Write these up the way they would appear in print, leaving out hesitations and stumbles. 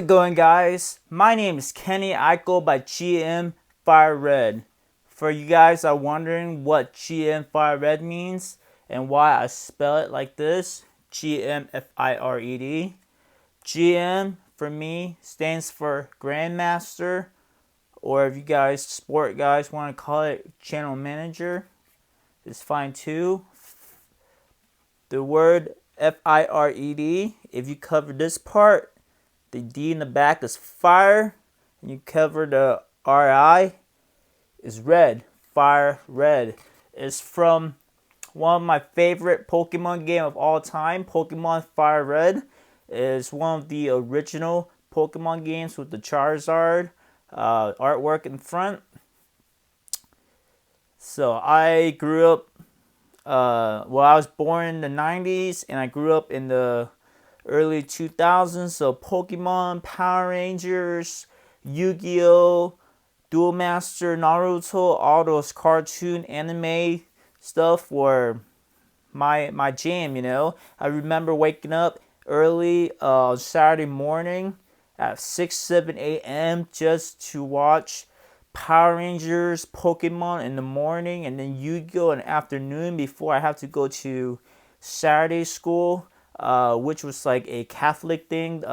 How's it going, guys? My name is Kenny. I go by GM Fire Red. For you guys are wondering what GM Fire Red means and why I spell it like this, GMFIRED. GM for me stands for Grandmaster, or if you guys sport guys want to call it Channel Manager, it's fine too. The word FIRED, if you cover this part, the D in the back is fire, and you cover the RI is red. Fire Red. It's from one of my favorite Pokemon game of all time, Pokemon Fire Red. Is one of the original Pokemon games with the Charizard artwork in front. So I grew up, I was born in the 90s and I grew up in the early 2000s. So Pokemon, Power Rangers, Yu-Gi-Oh, Duel Master, Naruto, all those cartoon anime stuff were my jam, you know. I remember waking up early Saturday morning at 6, 7 a.m. just to watch Power Rangers, Pokemon in the morning, and then Yu-Gi-Oh in the afternoon before I have to go to Saturday school, which was like a Catholic thing,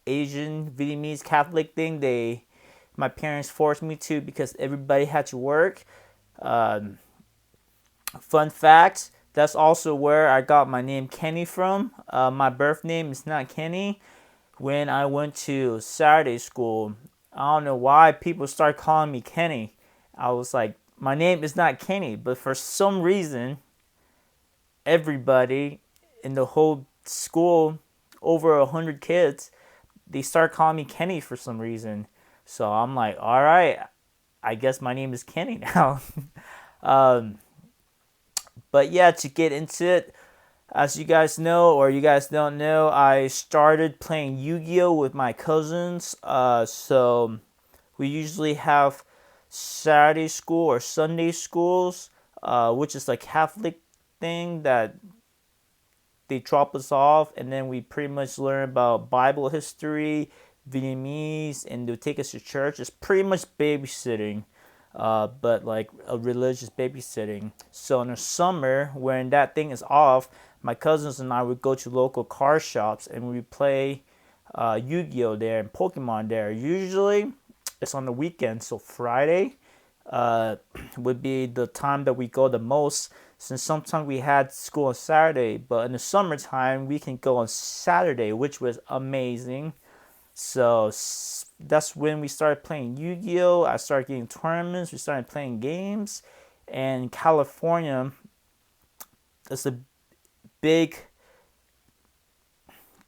Asian Vietnamese Catholic thing. My parents forced me to because everybody had to work. Fun fact, that's also where I got my name Kenny from. My birth name is not Kenny. When I went to Saturday school, I don't know why people started calling me Kenny. I was like, my name is not Kenny, but for some reason, everybody in the whole school, over 100 kids, they start calling me Kenny for some reason. So I'm like, all right, I guess my name is Kenny now. But yeah, to get into it, as you guys know or you guys don't know, I started playing Yu-Gi-Oh with my cousins. So we usually have Saturday school or Sunday schools, which is a Catholic thing that they drop us off, and then we pretty much learn about Bible history, Vietnamese, and they'll take us to church. It's pretty much babysitting, but like a religious babysitting. So in the summer, when that thing is off, my cousins and I would go to local car shops and we play Yu-Gi-Oh there and Pokemon there. Usually, it's on the weekend, so Friday would be the time that we go the most, since sometimes we had school on Saturday, but in the summertime we can go on Saturday, which was amazing. So that's when we started playing Yu-Gi-Oh. I started getting tournaments, we started playing games, and in California it's a big,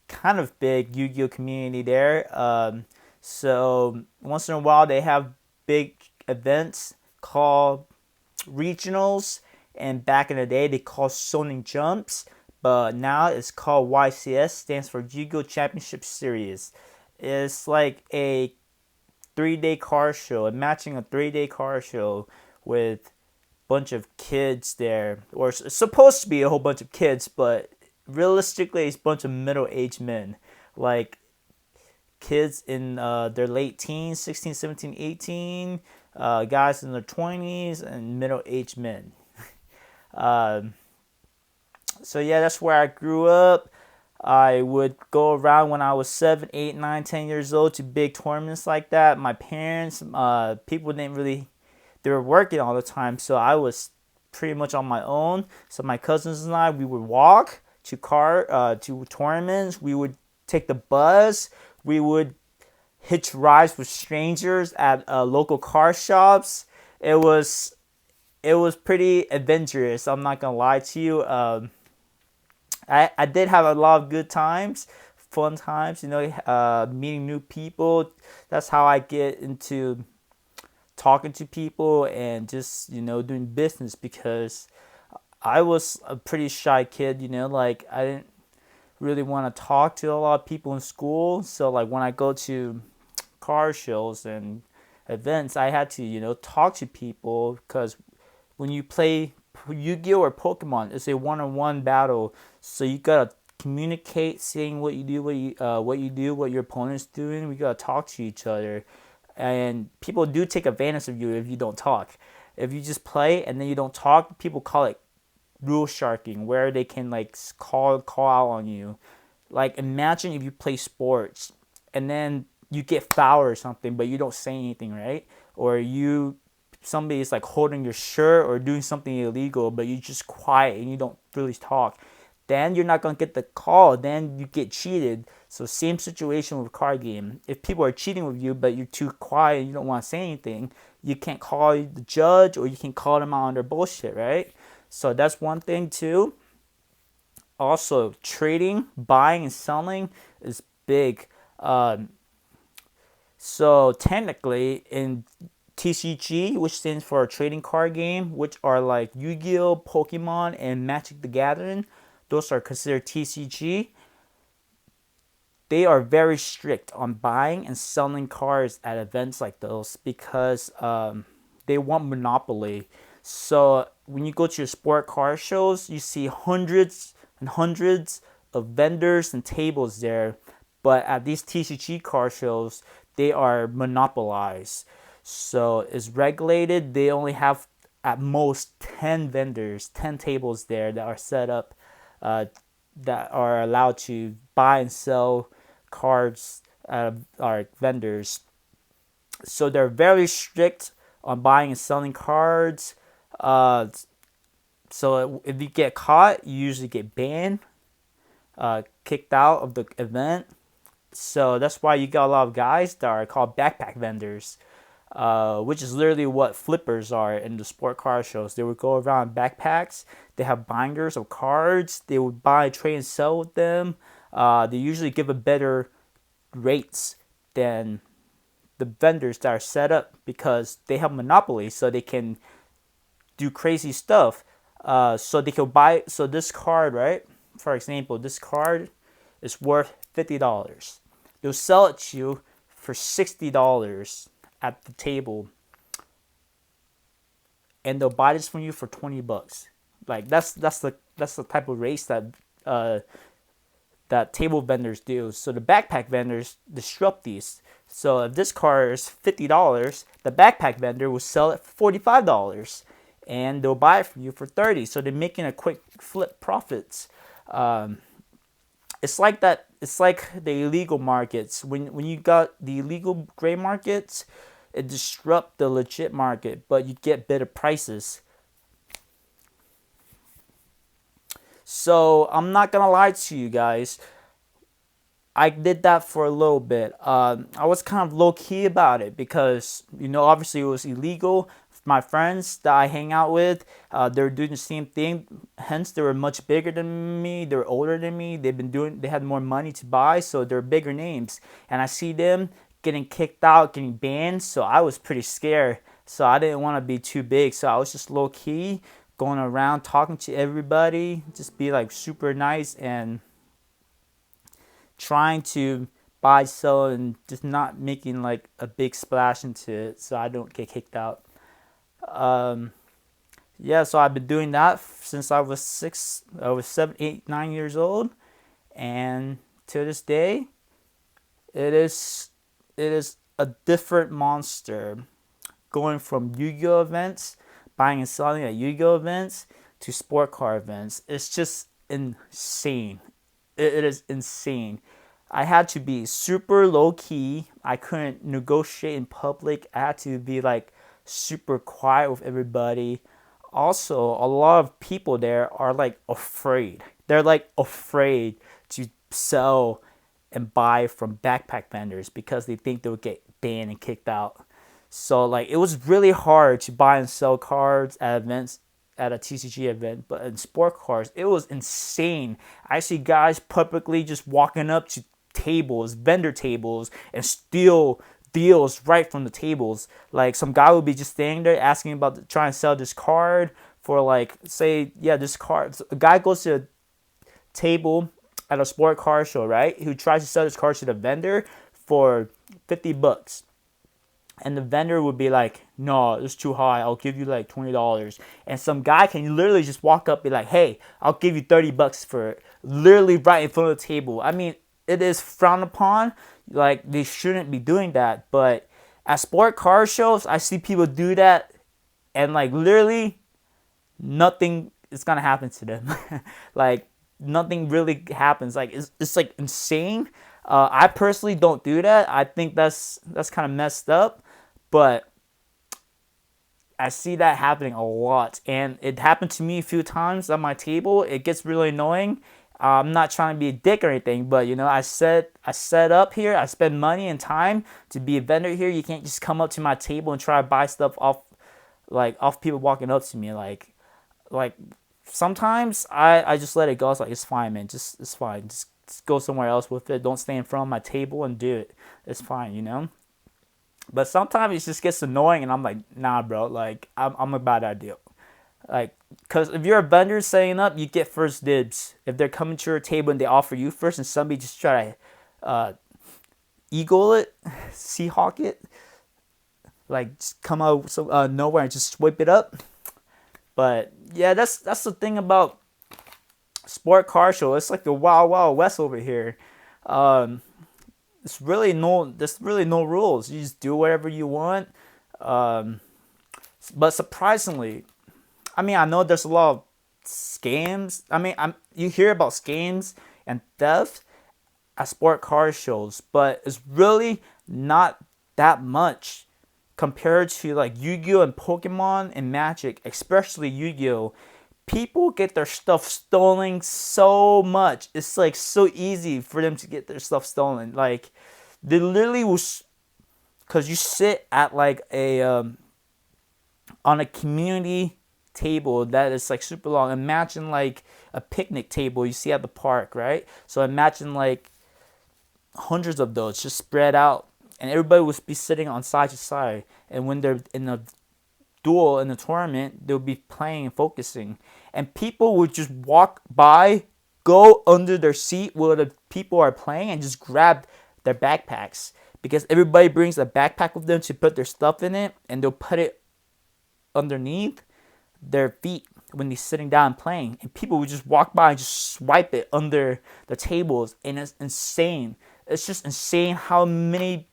kind of big Yu-Gi-Oh community there. So once in a while they have big events called regionals, and back in the day they called Sonic Jumps, but now it's called YCS, stands for Yu-Gi-Oh Championship Series. It's like a 3-day car show, matching a 3-day car show with a bunch of kids there, or it's supposed to be a whole bunch of kids, but realistically it's a bunch of middle-aged men, like kids in their late teens, 16, 17, 18, guys in their 20s, and middle-aged men. So yeah, that's where I grew up. I would go around when I was 7, 8, 9, 10 years old to big tournaments like that. My parents, people didn't really, they were working all the time, so I was pretty much on my own. So my cousins and I, we would walk to tournaments. We would take the bus. We would hitch rides with strangers at local car shops. It was pretty adventurous. I'm not gonna lie to you. I did have a lot of good times, fun times. You know, meeting new people. That's how I get into talking to people and just, you know, doing business, because I was a pretty shy kid. You know, like I didn't really want to talk to a lot of people in school. So like when I go to car shows and events, I had to, you know, talk to people, because when you play Yu-Gi-Oh or Pokemon, it's a one-on-one battle, so you gotta communicate, saying what you do, what your opponent's doing. We gotta talk to each other, and people do take advantage of you if you don't talk. If you just play and then you don't talk, people call it rule sharking, where they can like call out on you. Like imagine if you play sports and then you get fouled or something, but you don't say anything, right? Or somebody's like holding your shirt or doing something illegal, but you're just quiet and you don't really talk. Then you're not gonna get the call. Then you get cheated. So same situation with a card game. If people are cheating with you, but you're too quiet and you don't want to say anything, you can't call the judge or you can call them out on their bullshit, right? So that's one thing too. Also, trading, buying and selling is big. Um, so technically, in TCG, which stands for a trading card game, which are like Yu-Gi-Oh, Pokemon, and Magic the Gathering, those are considered TCG. They are very strict on buying and selling cards at events like those because they want monopoly. So when you go to your sport car shows, you see hundreds and hundreds of vendors and tables there. But at these TCG car shows, they are monopolized. So it's regulated. They only have at most 10 vendors, 10 tables there that are set up uh, that are allowed to buy and sell cards are vendors. So they're very strict on buying and selling cards. Uh, so if you get caught, you usually get banned, kicked out of the event. So that's why you got a lot of guys that are called backpack vendors, which is literally what flippers are in the sport car shows. They would go around in backpacks. They have binders of cards. They would buy, trade, and sell with them. They usually give a better rates than the vendors that are set up because they have monopoly, so they can do crazy stuff. So they can buy. So this card, right? For example, this card is worth $50. They'll sell it to you for $60 at the table, and they'll buy this from you for $20. Like that's the type of race that table vendors do. So the backpack vendors disrupt these. So if this car is $50, the backpack vendor will sell it for $45, and they'll buy it from you for $30. So they're making a quick flip profits. It's like that. It's like the illegal markets. When you got the illegal gray markets, it disrupts the legit market, but you get better prices. So I'm not gonna lie to you guys. I did that for a little bit. I was kind of low key about it because obviously it was illegal. My friends that I hang out with, they're doing the same thing. Hence, they were much bigger than me. They're older than me. They had more money to buy, so they're bigger names. And I see them getting kicked out, getting banned. So I was pretty scared. So I didn't want to be too big. So I was just low key, going around talking to everybody, just be like super nice and trying to buy, sell, and just not making like a big splash into it so I don't get kicked out. Yeah, so I've been doing that since I was 7, 8, 9 years old, and to this day, it is a different monster. Going from Yu-Gi-Oh events, buying and selling at Yu-Gi-Oh events, to sport car events. It's just insane. It is insane. I had to be super low key. I couldn't negotiate in public. I had to be like super quiet with everybody. Also, a lot of people there are like afraid. They're like afraid to sell and buy from backpack vendors because they think they'll get banned and kicked out. So like it was really hard to buy and sell cards at events, at a TCG event, but in sport cars, it was insane. I see guys publicly just walking up to tables, vendor tables, and steal deals right from the tables. Like some guy would be just standing there asking about trying to sell this card for like, say, yeah, this card. So a guy goes to a table at a sport car show, right? Who tries to sell this card to the vendor for $50. And the vendor would be like, no, it's too high. I'll give you like $20. And some guy can literally just walk up and be like, hey, I'll give you $30 for it. literally right in front of the table. I mean, it is frowned upon. Like, they shouldn't be doing that. But at sport car shows, I see people do that, and like literally nothing is gonna happen to them. Like, nothing really happens. Like, it's like insane. I personally don't do that. I think that's kind of messed up, but I see that happening a lot, and it happened to me a few times on my table. It gets really annoying. I'm not trying to be a dick or anything, but I set up here. I spend money and time to be a vendor here. You can't just come up to my table and try to buy stuff off people walking up to me. Like sometimes I just let it go. It's like, it's fine, man. It's fine. Just go somewhere else with it. Don't stay in front of my table and do it. It's fine. But sometimes it just gets annoying, and I'm like, nah, bro. Like, I'm about that deal. Like, cause if you're a vendor setting up, you get first dibs. If they're coming to your table and they offer you first, and somebody just try to eagle it, seahawk it, like just come out nowhere and just swipe it up. But yeah, that's the thing about sport car show. It's like the wild wild west over here. Um, there's really no rules. You just do whatever you want. Um, but surprisingly, I mean, I know there's a lot of scams. I mean, you hear about scams and theft at sport car shows, but it's really not that much compared to like Yu-Gi-Oh and Pokemon and Magic, especially Yu-Gi-Oh. People get their stuff stolen so much. It's like so easy for them to get their stuff stolen. Like, they literally will, because you sit at like on a community table that is like super long. Imagine like a picnic table you see at the park, right? So imagine like hundreds of those just spread out, and everybody would be sitting on side to side. And when they're in a duel in the tournament, they'll be playing and focusing, and people would just walk by, go under their seat where the people are playing, and just grab their backpacks, because everybody brings a backpack with them to put their stuff in it, and they'll put it underneath their feet when they're sitting down and playing, and people would just walk by and just swipe it under the tables, and it's insane. It's just insane how many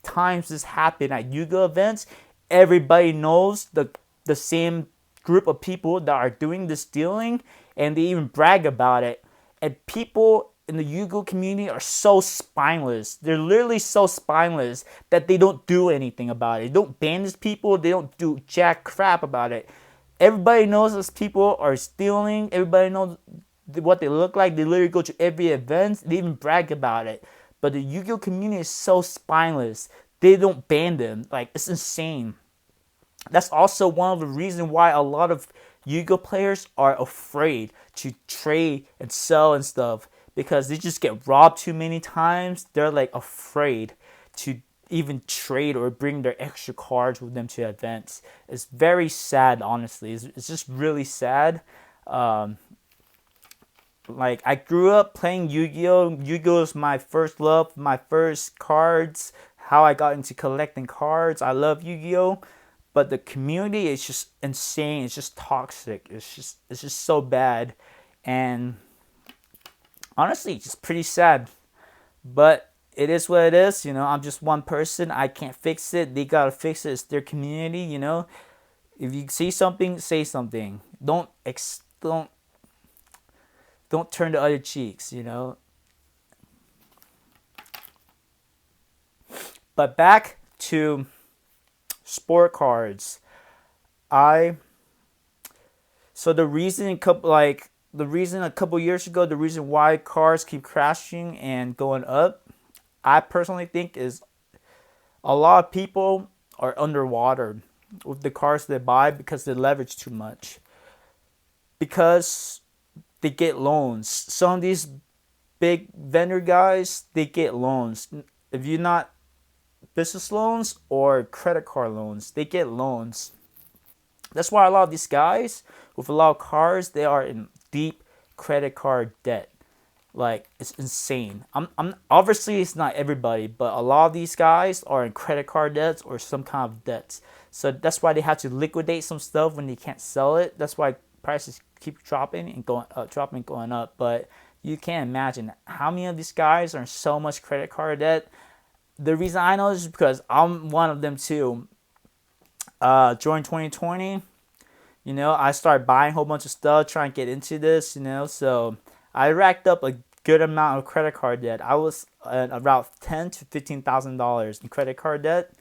times this happened at Yu-Gi-Oh events. Everybody knows the same group of people that are doing this stealing, and they even brag about it. And people in the Yu-Gi-Oh community are so spineless. They're literally so spineless that they don't do anything about it. They don't ban these people. They don't do jack crap about it. Everybody knows those people are stealing. Everybody knows what they look like. They literally go to every event. They even brag about it. But the Yu-Gi-Oh community is so spineless. They don't ban them. Like, it's insane. That's also one of the reasons why a lot of Yu-Gi-Oh players are afraid to trade and sell and stuff, because they just get robbed too many times. They're like afraid to even trade or bring their extra cards with them to events. It's very sad, honestly. It's just really sad. Like, I grew up playing Yu-Gi-Oh. Yu-Gi-Oh is my first love, my first cards, how I got into collecting cards. I love Yu-Gi-Oh, but the community is just insane. It's just toxic. It's just so bad, and honestly, it's just pretty sad. But it is what it is. I'm just one person. I can't fix it. They gotta fix it. It's their community. If you see something, say something. Don't turn the other cheeks. But back to sport cards. So the reason a couple years ago, the reason why cars keep crashing and going up, I personally think is a lot of people are underwater with the cars they buy because they leverage too much. Because they get loans. Some of these big vendor guys, they get loans. If you're not business loans or credit card loans, they get loans. That's why a lot of these guys with a lot of cars, they are in deep credit card debt. Like, it's insane. I'm obviously it's not everybody, but a lot of these guys are in credit card debts or some kind of debts. So that's why they have to liquidate some stuff when they can't sell it. That's why prices keep dropping and going up, going up. But You can't imagine how many of these guys are in so much credit card debt. The reason I know this is because I'm one of them too. During 2020, I started buying a whole bunch of stuff, trying to get into this, so I racked up a good amount of credit card debt. I was at about $10,000 to $15,000 in credit card debt.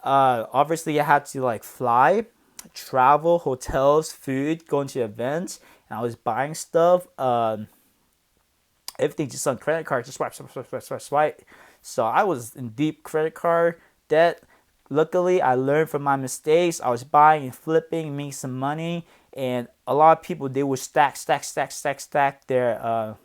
Obviously, I had to like fly, travel, hotels, food, going to events, and I was buying stuff. Everything just on credit card, just swipe, swipe, swipe, swipe, swipe, swipe. So I was in deep credit card debt. Luckily, I learned from my mistakes. I was buying and flipping, making some money, and a lot of people they would stack their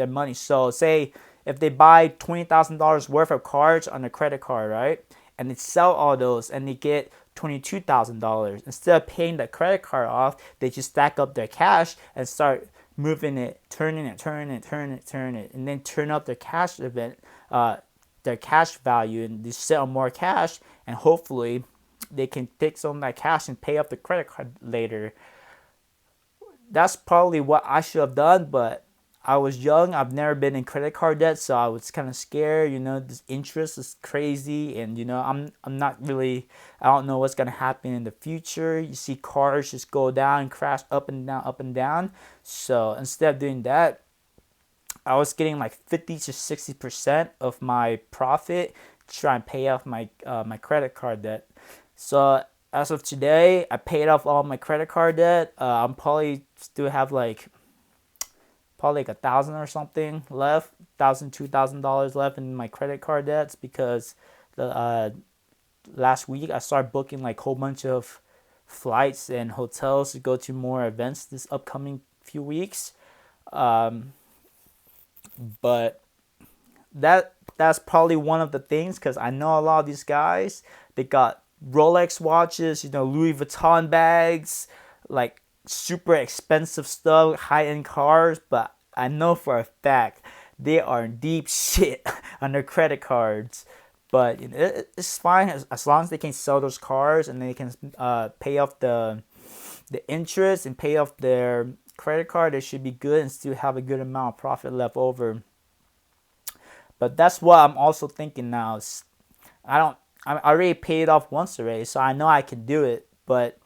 money. So say if they buy $20,000 worth of cards on a credit card, right, and they sell all those and they get $22,000. Instead of paying the credit card off, they just stack up their cash and start moving it, turning it, and then turn up their cash event, their cash value, and they sell more cash, and hopefully they can take some of that cash and pay off the credit card later. That's probably what I should have done, but I was young. I've never been in credit card debt, so I was kind of scared. This interest is crazy, and I'm not really. I don't know what's gonna happen in the future. You see cars just go down and crash up and down, up and down. So instead of doing that, I was getting like 50 to 60% of my profit to try and pay off my credit card debt. So as of today, I paid off all my credit card debt. I'm probably still have probably like 1,000 or something left, $2,000 left in my credit card debts because the last week I started booking like a whole bunch of flights and hotels to go to more events this upcoming few weeks. But that's probably one of the things because I know a lot of these guys they got Rolex watches, Louis Vuitton bags, like super expensive stuff, high end cars, but I know for a fact they are in deep shit on their credit cards. But it's fine as long as they can sell those cars and they can pay off the interest and pay off their credit card. They should be good and still have a good amount of profit left over. But that's what I'm also thinking now. I already paid off once already, so I know I can do it. But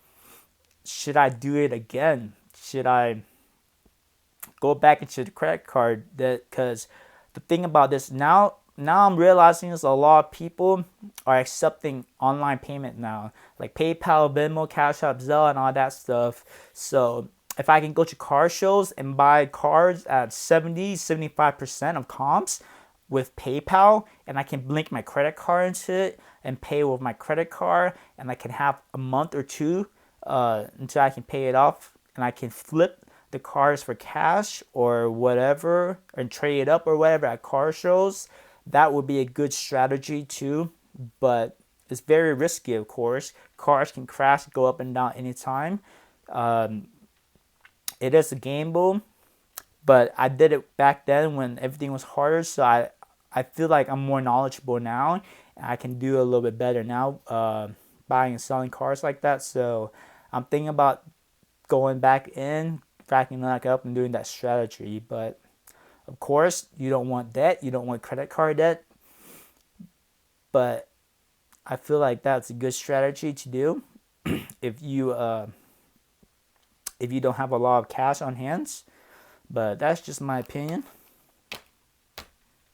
should I do it again? Should I go back into the credit card debt? Because the thing about this now I'm realizing is a lot of people are accepting online payment now, like PayPal, Venmo, Cash App, Zelle, and all that stuff. So if I can go to car shows and buy cars at 70-75% of comps with PayPal, and I can link my credit card into it and pay with my credit card, and I can have a month or two until I can pay it off, and I can flip the cars for cash or whatever and trade it up or whatever at car shows. That would be a good strategy too, but it's very risky, of course. Cars can crash, go up and down anytime. It is a gamble, but I did it back then when everything was harder, so I feel like I'm more knowledgeable now, and I can do a little bit better now buying and selling cars like that. So I'm thinking about going back in, racking that up, and doing that strategy. But of course, you don't want debt. You don't want credit card debt. But I feel like that's a good strategy to do if you don't have a lot of cash on hands. But that's just my opinion.